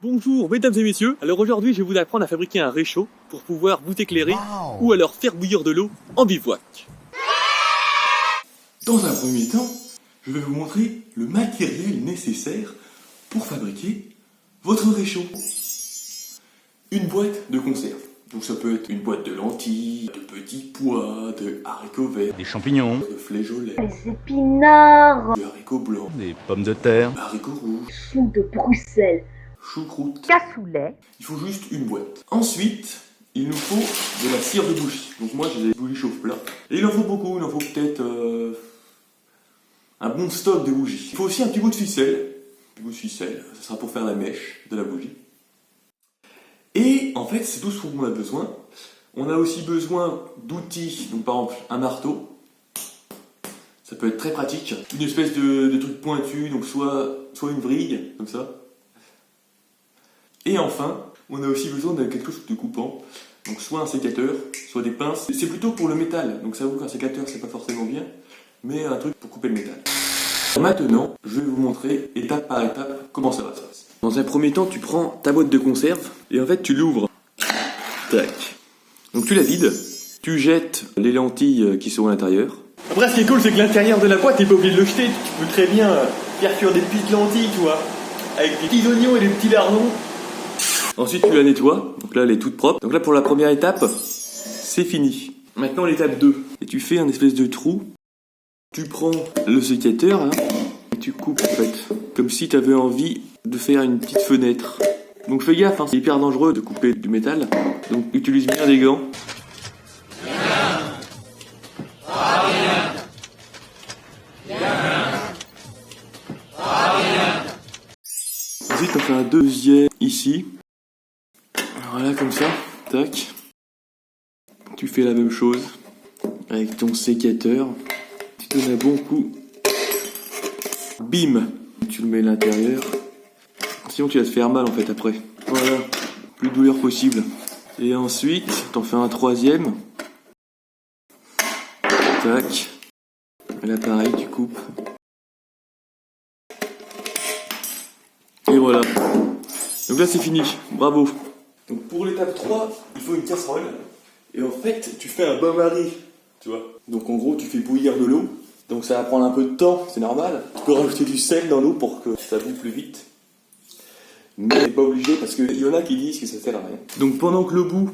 Bonjour mesdames et messieurs, alors aujourd'hui je vais vous apprendre à fabriquer un réchaud pour pouvoir vous éclairer ou alors faire bouillir de l'eau en bivouac. Dans un premier temps, je vais vous montrer le matériel nécessaire pour fabriquer votre réchaud. Une boîte de conserve. Donc ça peut être une boîte de lentilles, de petits pois, de haricots verts, Des champignons, de flageolets, Les épinards, de haricots blancs, des pommes de terre, de haricots rouges, choux de Bruxelles, choucroute. cassoulet, Il faut juste une boîte. Ensuite, il nous faut de la cire de bougie. Donc moi j'ai des bougies chauffe-plat. Et il en faut beaucoup, il en faut peut-être un bon stock de bougies. Il faut aussi un petit bout de ficelle. Un petit bout de ficelle, ça sera pour faire la mèche de la bougie. Et en fait, c'est tout ce qu'on a besoin. On a aussi besoin d'outils, donc par exemple un marteau. Ça peut être très pratique. Une espèce de truc pointu, donc soit une vrille, comme ça. Et enfin, on a aussi besoin de quelque chose de coupant. Donc soit un sécateur, soit des pinces. C'est plutôt pour le métal, donc ça vaut qu'un sécateur c'est pas forcément bien, mais un truc pour couper le métal. Maintenant, je vais vous montrer étape par étape comment ça va se passer. Dans un premier temps, tu prends ta boîte de conserve et en fait tu l'ouvres. Tac. Donc tu la vides, tu jettes les lentilles qui sont à l'intérieur. Après ce qui est cool c'est que l'intérieur de la boîte t'es pas obligé de le jeter, tu peux très bien faire cuire des petites lentilles tu vois, avec des petits oignons et des petits lardons. Ensuite tu la nettoies, donc là elle est toute propre. Donc là pour la première étape, c'est fini. Maintenant l'étape 2, et tu fais un espèce de trou. Tu prends le sécateur là, et tu coupes en fait, comme si tu avais envie de faire une petite fenêtre. Donc fais gaffe, hein, c'est hyper dangereux de couper du métal, donc utilise bien des gants. Ensuite on fait un deuxième ici, voilà comme ça, tac. Tu fais la même chose avec ton sécateur. Tu donnes un bon coup. Bim. Tu le mets à l'intérieur. Sinon tu vas te faire mal en fait après. Voilà. Plus de douleur possible. Et ensuite, t'en fais un troisième. Tac. Et là pareil, tu coupes. Et voilà. Donc là c'est fini. Bravo. Donc pour l'étape 3, il faut une casserole. Et en fait, tu fais un bain-marie. Tu vois. Donc en gros, tu fais bouillir de l'eau. Donc ça va prendre un peu de temps, c'est normal. Tu peux rajouter du sel dans l'eau pour que ça boue plus vite. Mais pas obligé parce qu'il y en a qui disent que ça sert à rien. Donc pendant que l'eau bout,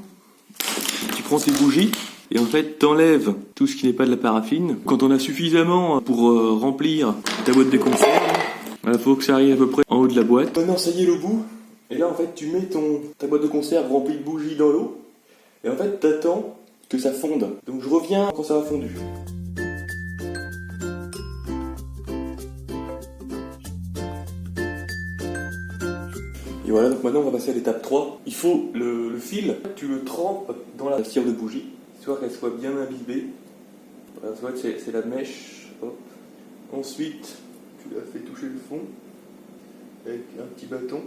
tu prends tes bougies et en fait t'enlèves tout ce qui n'est pas de la paraffine. Quand on a suffisamment pour remplir ta boîte de conserve, il faut que ça arrive à peu près en haut de la boîte. Maintenant ça y est, l'eau bout. Et là en fait tu mets ta boîte de conserve remplie de bougies dans l'eau. Et en fait t'attends que ça fonde. Donc je reviens quand ça a fondu. Et voilà, donc maintenant on va passer à l'étape 3. Il faut le fil, tu le trempes dans la cire de bougie, histoire qu'elle soit bien imbibée. Voilà, c'est la mèche. Hop. Ensuite, tu la fais toucher le fond avec un petit bâton.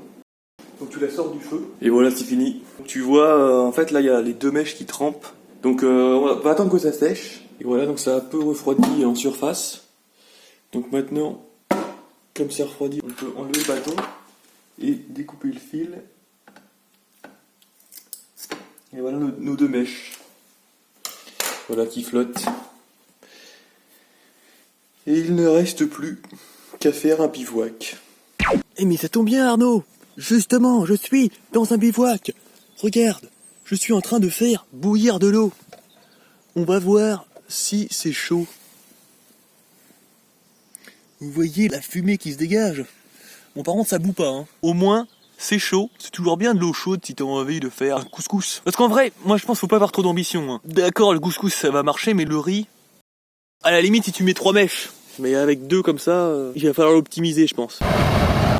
Donc tu la sors du feu. Et voilà, c'est fini. Tu vois, en fait là il y a les deux mèches qui trempent. Donc on va attendre que ça sèche. Et voilà, donc ça a un peu refroidi en surface. Donc maintenant, comme c'est refroidi, on peut enlever le bâton et découper le fil. Et voilà nos deux mèches. Voilà qui flottent. Et il ne reste plus qu'à faire un bivouac. Eh mais ça tombe bien Arnaud. Justement, je suis dans un bivouac. Regarde, je suis en train de faire bouillir de l'eau. On va voir si c'est chaud. Vous voyez la fumée qui se dégage? Bon, par contre, ça bout pas, hein. Au moins, c'est chaud. C'est toujours bien de l'eau chaude si t'as envie de faire un couscous. Parce qu'en vrai, moi je pense qu'il faut pas avoir trop d'ambition, hein. D'accord, le couscous ça va marcher, mais le riz, à la limite si tu mets 3 mèches. Mais avec 2 comme ça, il va falloir l'optimiser, je pense.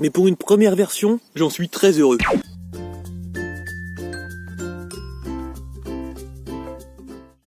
Mais pour une première version, j'en suis très heureux.